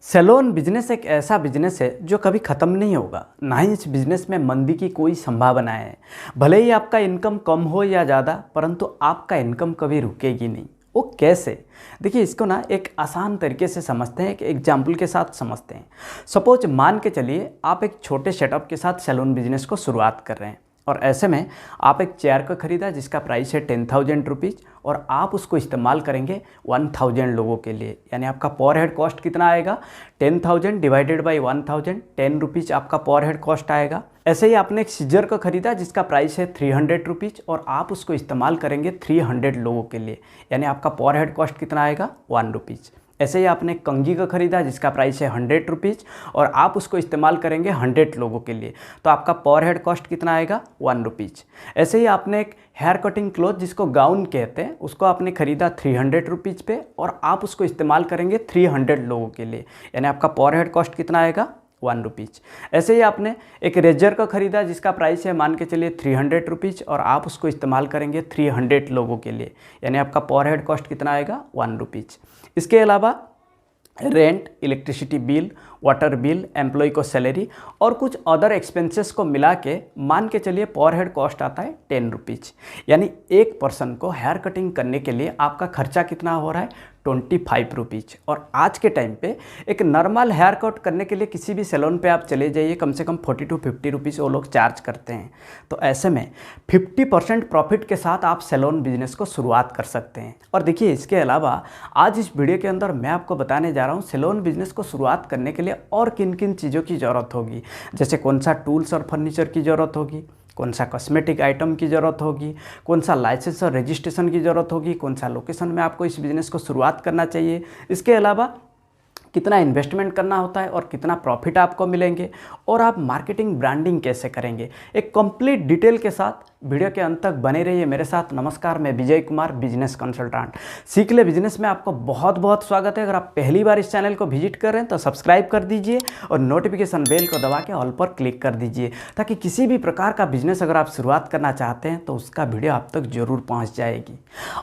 Salon business एक ऐसा business है जो कभी ख़त्म नहीं होगा, ना ही इस बिजनेस में मंदी की कोई संभावना है। भले ही आपका इनकम कम हो या ज़्यादा, परंतु आपका इनकम कभी रुकेगी नहीं। वो कैसे? देखिए, इसको ना एक आसान तरीके से समझते हैं, एक एग्जाम्पल के साथ समझते हैं। सपोज मान के चलिए आप एक छोटे सेटअप के साथ सैलून बिजनेस को शुरुआत कर रहे हैं और ऐसे में आप एक चेयर को ख़रीदा जिसका प्राइस है 10,000 रुपीज़ और आप उसको इस्तेमाल करेंगे 1,000 लोगों के लिए। यानी आपका पर हेड कॉस्ट कितना आएगा? 10,000 डिवाइडेड बाई 1,000, 10 रुपीज़ आपका पर हेड कॉस्ट आएगा। ऐसे ही आपने एक सीजर को ख़रीदा जिसका प्राइस है 300 रुपीज़ और आप उसको इस्तेमाल करेंगे 300 लोगों के लिए। यानी आपका पर हेड कॉस्ट कितना आएगा? 1 रुपीज़। ऐसे ही आपने कंघी को ख़रीदा जिसका प्राइस है 100 रुपीज़ और आप उसको इस्तेमाल करेंगे 100 लोगों के लिए, तो आपका पर हेड कॉस्ट कितना आएगा? 1 रुपीज़। ऐसे ही आपने एक हेयर कटिंग क्लॉथ जिसको गाउन कहते हैं उसको आपने ख़रीदा 300 रुपीज़ पे और आप उसको इस्तेमाल करेंगे 300 लोगों के लिए। यानी आपका पर हेड कॉस्ट कितना आएगा? 1 रुपीज़। ऐसे ही आपने एक रेजर को ख़रीदा जिसका प्राइस है मान के चलिए 300 रुपीज़ और आप उसको इस्तेमाल करेंगे 300 लोगों के लिए। यानी आपका पर हेड कॉस्ट कितना आएगा? 1 रुपीज़। इसके अलावा rent, electricity bill, water bill, employ को सैलरी और कुछ अदर एक्सपेंसेस को मिला के मान के चलिए पर हेड कॉस्ट आता है 10 रुपीज़। यानी एक पर्सन को हेयर कटिंग करने के लिए आपका खर्चा कितना हो रहा है? 25 रुपीज़। और आज के टाइम पे एक नॉर्मल हेयर कट करने के लिए किसी भी सैलून पे आप चले जाइए, कम से कम 40 to 50 रुपीज़ वो लोग चार्ज करते हैं। तो ऐसे में 50% प्रॉफिट के साथ आप सैलून बिजनेस को शुरुआत कर सकते हैं। और देखिए, इसके अलावा आज इस वीडियो के अंदर मैं आपको बताने जा रहा हूँ सैलून बिजनेस को शुरुआत करने के लिए और किन किन चीज़ों की ज़रूरत होगी। जैसे कौन सा टूल्स और फर्नीचर की ज़रूरत होगी, कौन सा कॉस्मेटिक आइटम की ज़रूरत होगी, कौन सा लाइसेंस और रजिस्ट्रेशन की ज़रूरत होगी, कौन सा लोकेशन में आपको इस बिज़नेस को शुरुआत करना चाहिए, इसके अलावा कितना इन्वेस्टमेंट करना होता है और कितना प्रॉफिट आपको मिलेंगे और आप मार्केटिंग ब्रांडिंग कैसे करेंगे। एक कंप्लीट डिटेल के साथ वीडियो के अंत तक बने रहिए मेरे साथ। नमस्कार, मैं विजय कुमार, बिजनेस कंसल्टेंट। सीख ले बिजनेस में आपको बहुत बहुत स्वागत है। अगर आप पहली बार इस चैनल को विजिट कर रहे हैं तो सब्सक्राइब कर दीजिए और नोटिफिकेशन बेल को दबा के ऑल पर क्लिक कर दीजिए, ताकि किसी भी प्रकार का बिजनेस अगर आप शुरुआत करना चाहते हैं तो उसका वीडियो आप तक जरूर पहुँच जाएगी।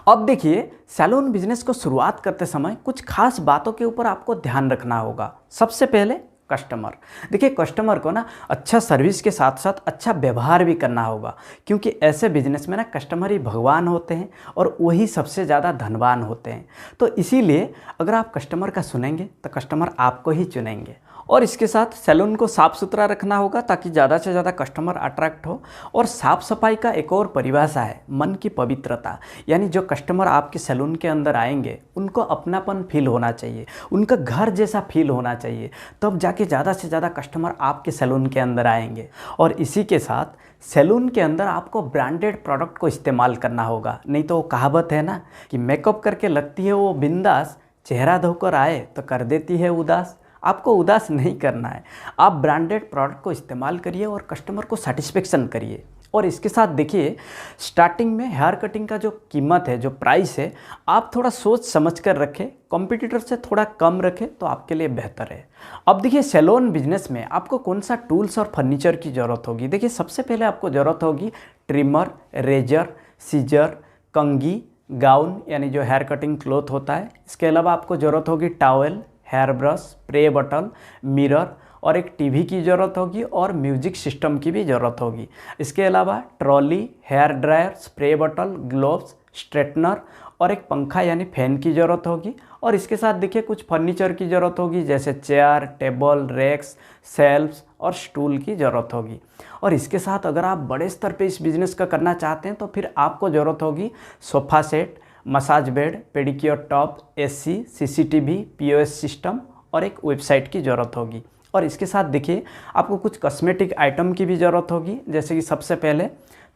अब देखिए, सैलून बिजनेस को शुरुआत करते समय कुछ खास बातों के ऊपर आपको ध्यान रखना होगा। सबसे पहले कस्टमर। देखिए, कस्टमर को ना अच्छा सर्विस के साथ साथ अच्छा व्यवहार भी करना होगा, क्योंकि ऐसे बिजनेस में ना कस्टमर ही भगवान होते हैं और वही सबसे ज़्यादा धनवान होते हैं। तो इसीलिए अगर आप कस्टमर का सुनेंगे तो कस्टमर आपको ही चुनेंगे। और इसके साथ सैलून को साफ़ सुथरा रखना होगा ताकि ज़्यादा से ज़्यादा कस्टमर अट्रैक्ट हो। और साफ़ सफाई का एक और परिभाषा है मन की पवित्रता। यानी जो कस्टमर आपके सैलून के अंदर आएंगे उनको अपनापन फील होना चाहिए, उनका घर जैसा फील होना चाहिए, तब जाके ज़्यादा से ज़्यादा कस्टमर आपके सैलून के अंदर आएंगे। और इसी के साथ सैलून के अंदर आपको ब्रांडेड प्रोडक्ट को इस्तेमाल करना होगा। नहीं तो वो कहावत है ना कि मेकअप करके लगती है वो बिंदास, चेहरा धोकर आए तो कर देती है उदास। आपको उदास नहीं करना है, आप ब्रांडेड प्रोडक्ट को इस्तेमाल करिए और कस्टमर को सेटिस्फेक्शन करिए। और इसके साथ देखिए, स्टार्टिंग में हेयर कटिंग का जो कीमत है, जो प्राइस है, आप थोड़ा सोच समझ कर रखें, कॉम्पिटिटर से थोड़ा कम रखें तो आपके लिए बेहतर है। अब देखिए, सैलून बिजनेस में आपको कौन सा टूल्स और फर्नीचर की ज़रूरत होगी। देखिए, सबसे पहले आपको ज़रूरत होगी ट्रिमर, रेजर, सीजर, कंघी, गाउन यानी जो हेयर कटिंग क्लॉथ होता है। इसके अलावा आपको ज़रूरत होगी towel, hair brush, spray bottle, mirror और एक टीवी की ज़रूरत होगी और म्यूजिक सिस्टम की भी ज़रूरत होगी। इसके अलावा trolley, hair dryer, spray bottle, gloves, straightener और एक पंखा यानी फैन की ज़रूरत होगी। और इसके साथ देखिए कुछ फर्नीचर की ज़रूरत होगी, जैसे चेयर, टेबल, रैक्स, शेल्फ्स और स्टूल की ज़रूरत होगी। और इसके साथ अगर आप बड़े स्तर पे इस बिज़नेस का करना चाहते हैं तो फिर आपको ज़रूरत होगी sofa set, massage bed, pedicure top, AC, CCTV, POS system और एक वेबसाइट की ज़रूरत होगी। और इसके साथ देखिए आपको कुछ कॉस्मेटिक आइटम की भी ज़रूरत होगी, जैसे कि सबसे पहले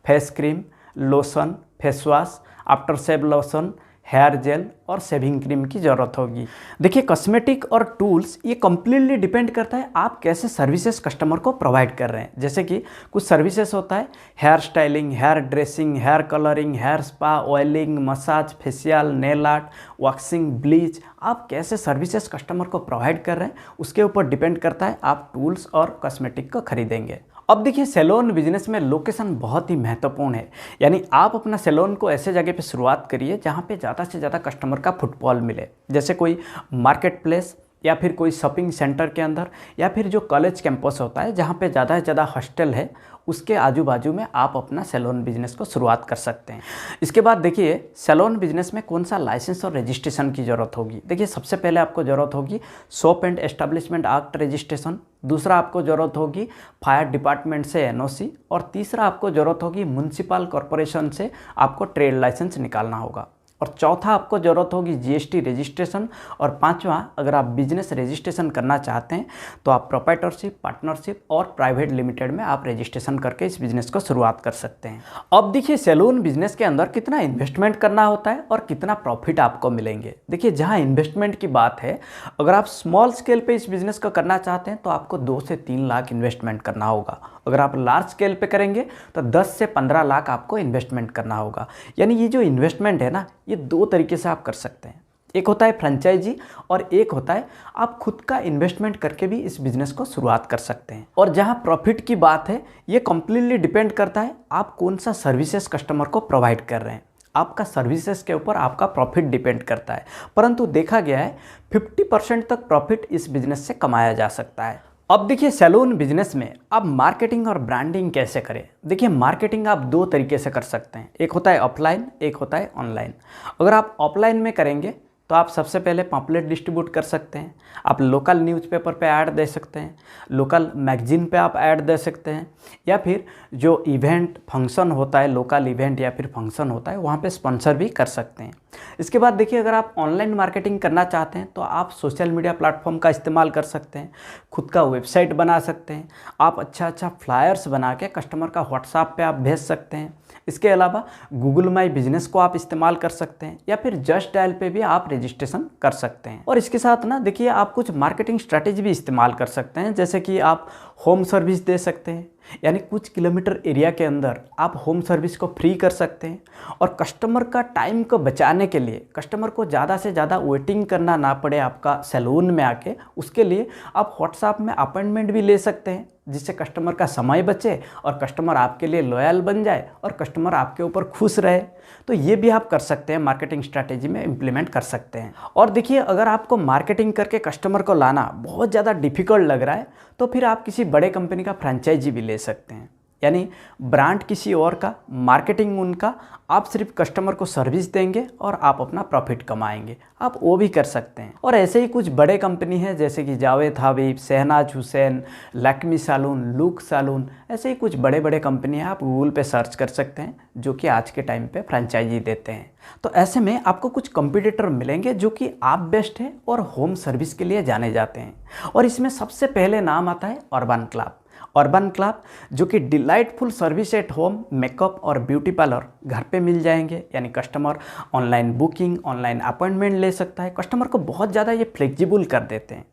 face cream, lotion, face wash, after shave lotion, hair gel और शेविंग क्रीम की ज़रूरत होगी। देखिए, कॉस्मेटिक और टूल्स ये कम्प्लीटली डिपेंड करता है आप कैसे सर्विसेज कस्टमर को प्रोवाइड कर रहे हैं। जैसे कि कुछ सर्विसेज होता है hair styling, hair dressing, hair colouring, hair spa, oiling, massage, facial, nail art, waxing, bleach. आप कैसे सर्विसेज कस्टमर को प्रोवाइड कर रहे हैं उसके ऊपर डिपेंड करता है आप टूल्स और कॉस्मेटिक को खरीदेंगे। अब देखिए, सैलून बिजनेस में लोकेशन बहुत ही महत्वपूर्ण है। यानी आप अपना सैलून को ऐसे जगह पे शुरुआत करिए जहाँ पे ज़्यादा से ज़्यादा कस्टमर का फुटफॉल मिले, जैसे कोई मार्केट प्लेस, या फिर कोई शॉपिंग सेंटर के अंदर, या फिर जो कॉलेज कैंपस होता है जहाँ पे ज़्यादा से ज़्यादा हॉस्टल है, उसके आजू बाजू में आप अपना सैलून बिजनेस को शुरुआत कर सकते हैं। इसके बाद देखिए सैलून बिजनेस में कौन सा लाइसेंस और रजिस्ट्रेशन की ज़रूरत होगी। देखिए सबसे पहले आपको ज़रूरत होगी shop and establishment act registration, दूसरा आपको ज़रूरत होगी फायर डिपार्टमेंट से एनओसी, और तीसरा आपको ज़रूरत होगी म्युनिसिपल कॉरपोरेशन से आपको ट्रेड लाइसेंस निकालना होगा, और चौथा आपको ज़रूरत होगी जीएसटी रजिस्ट्रेशन, और पांचवा अगर आप बिजनेस रजिस्ट्रेशन करना चाहते हैं तो आप प्रोप्राइटरशिप, पार्टनरशिप और प्राइवेट लिमिटेड में आप रजिस्ट्रेशन करके इस बिज़नेस को शुरुआत कर सकते हैं। अब देखिए सैलून बिजनेस के अंदर कितना इन्वेस्टमेंट करना होता है और कितना प्रॉफिट आपको मिलेंगे। देखिए जहाँ इन्वेस्टमेंट की बात है, अगर आप स्मॉल स्केल पे इस बिज़नेस को करना चाहते हैं तो आपको 2 से 3 लाख इन्वेस्टमेंट करना होगा। अगर आप लार्ज स्केल पे करेंगे तो 10 से 15 लाख आपको इन्वेस्टमेंट करना होगा। यानी ये जो इन्वेस्टमेंट है ना, ये 2 तरीके से आप कर सकते हैं। एक होता है फ्रेंचाइजी और एक होता है आप खुद का इन्वेस्टमेंट करके भी इस बिज़नेस को शुरुआत कर सकते हैं। और जहां प्रॉफिट की बात है, ये कम्प्लीटली डिपेंड करता है आप कौन सा सर्विसेज कस्टमर को प्रोवाइड कर रहे हैं। आपका सर्विसेज के ऊपर आपका प्रॉफिट डिपेंड करता है, परंतु देखा गया है 50% तक प्रॉफिट इस बिज़नेस से कमाया जा सकता है। अब देखिए सैलून बिजनेस में आप मार्केटिंग और ब्रांडिंग कैसे करें। देखिए मार्केटिंग आप 2 तरीके से कर सकते हैं, एक होता है ऑफलाइन, एक होता है ऑनलाइन। अगर आप ऑफलाइन में करेंगे तो आप सबसे पहले पम्पलेट डिस्ट्रीब्यूट कर सकते हैं, आप लोकल न्यूज़पेपर पे ऐड दे सकते हैं, लोकल मैगजीन पे आप ऐड दे सकते हैं, या फिर जो इवेंट फंक्शन होता है, लोकल इवेंट या फिर फंक्शन होता है, वहाँ पे स्पॉन्सर भी कर सकते हैं। इसके बाद देखिए अगर आप ऑनलाइन मार्केटिंग करना चाहते हैं तो आप सोशल मीडिया प्लेटफॉर्म का इस्तेमाल कर सकते हैं, खुद का वेबसाइट बना सकते हैं, आप अच्छा फ्लायर्स बना के कस्टमर का व्हाट्सएप पे आप भेज सकते हैं। इसके अलावा गूगल माई बिजनेस को आप इस्तेमाल कर सकते हैं, या फिर जस्ट डायल पे भी आप रजिस्ट्रेशन कर सकते हैं। और इसके साथ ना देखिए आप कुछ मार्केटिंग स्ट्रैटेजी भी इस्तेमाल कर सकते हैं, जैसे कि आप होम सर्विस दे सकते हैं, यानी कुछ किलोमीटर एरिया के अंदर आप होम सर्विस को फ्री कर सकते हैं। और कस्टमर का टाइम को बचाने के लिए, कस्टमर को ज़्यादा से ज़्यादा वेटिंग करना ना पड़े आपका सैलून में आके, उसके लिए आप व्हाट्सएप में अपॉइंटमेंट भी ले सकते हैं, जिससे कस्टमर का समय बचे और कस्टमर आपके लिए लॉयल बन जाए और कस्टमर आपके ऊपर खुश रहे। तो ये भी आप कर सकते हैं, मार्केटिंग स्ट्रैटेजी में इम्प्लीमेंट कर सकते हैं। और देखिए अगर आपको मार्केटिंग करके कस्टमर को लाना बहुत ज़्यादा डिफ़िकल्ट लग रहा है तो फिर आप किसी बड़े कंपनी का फ्रेंचाइजी भी ले सकते हैं, यानी ब्रांड किसी और का, मार्केटिंग उनका, आप सिर्फ कस्टमर को सर्विस देंगे और आप अपना प्रॉफिट कमाएंगे, आप वो भी कर सकते हैं। और ऐसे ही कुछ बड़े कंपनी हैं जैसे कि Javed Habib, Shahnaz Husain, Lakme salon, look salon, ऐसे ही कुछ बड़े बड़े कंपनी हैं, आप गूगल पे सर्च कर सकते हैं, जो कि आज के टाइम पे फ्रेंचाइजी देते हैं। तो ऐसे में आपको कुछ कंपटीटर मिलेंगे जो कि आप बेस्ट हैं और होम सर्विस के लिए जाने जाते हैं। और इसमें सबसे पहले नाम आता है अर्बन क्लब। अर्बन क्लब जो कि delightful service at home, makeup और ब्यूटी पार्लर घर पे मिल जाएंगे, यानी customer online booking, online appointment ले सकता है। कस्टमर को बहुत ज़्यादा ये फ्लेक्सिबल कर देते हैं।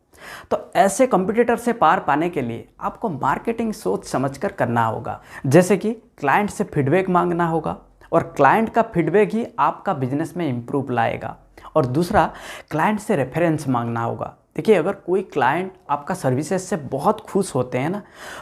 तो ऐसे कंपटीटर से पार पाने के लिए आपको मार्केटिंग सोच समझकर करना होगा, जैसे कि क्लाइंट से फीडबैक मांगना होगा, और क्लाइंट का फीडबैक ही आपका बिजनेस में इम्प्रूव लाएगा। और दूसरा, क्लाइंट से रेफरेंस मांगना होगा। देखिए अगर कोई क्लाइंट आपका सर्विसेज से बहुत खुश होते हैं ना,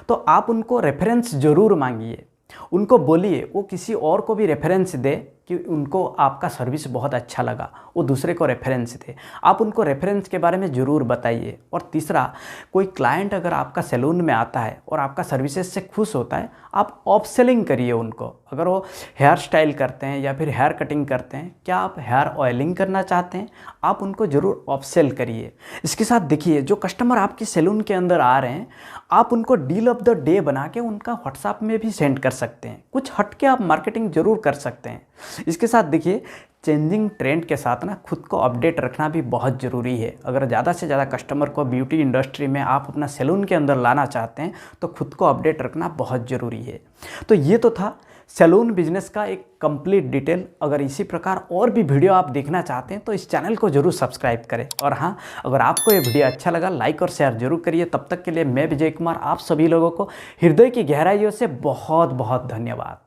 तो आप उनको रेफरेंस ज़रूर मांगिए, उनको बोलिए वो किसी और को भी रेफरेंस दे कि उनको आपका सर्विस बहुत अच्छा लगा, वो दूसरे को रेफरेंस दे। आप उनको रेफरेंस के बारे में ज़रूर बताइए। और तीसरा, कोई क्लाइंट अगर आपका सैलून में आता है और आपका सर्विसेज से खुश होता है, आप ऑफ सेलिंग करिए उनको। अगर वो हेयर स्टाइल करते हैं या फिर हेयर कटिंग करते हैं, क्या आप हेयर ऑयलिंग करना चाहते हैं, आप उनको ज़रूर ऑफ सेल करिए। इसके साथ देखिए जो कस्टमर आपके सैलून के अंदर आ रहे हैं, आप उनको डील ऑफ द डे बना के उनका व्हाट्सएप में भी सेंड कर सकते हैं। कुछ हट के आप मार्केटिंग ज़रूर कर सकते हैं। इसके साथ देखिए चेंजिंग ट्रेंड के साथ ना खुद को अपडेट रखना भी बहुत ज़रूरी है। अगर ज़्यादा से ज़्यादा कस्टमर को ब्यूटी इंडस्ट्री में आप अपना सैलून के अंदर लाना चाहते हैं तो खुद को अपडेट रखना बहुत ज़रूरी है। तो ये तो था सैलून बिजनेस का एक कंप्लीट डिटेल। अगर इसी प्रकार और भी वीडियो आप देखना चाहते हैं तो इस चैनल को जरूर सब्सक्राइब करें। और हाँ, अगर आपको ये वीडियो अच्छा लगा लाइक और शेयर जरूर करिए। तब तक के लिए मैं विजय कुमार आप सभी लोगों को हृदय की गहराइयों से बहुत बहुत धन्यवाद।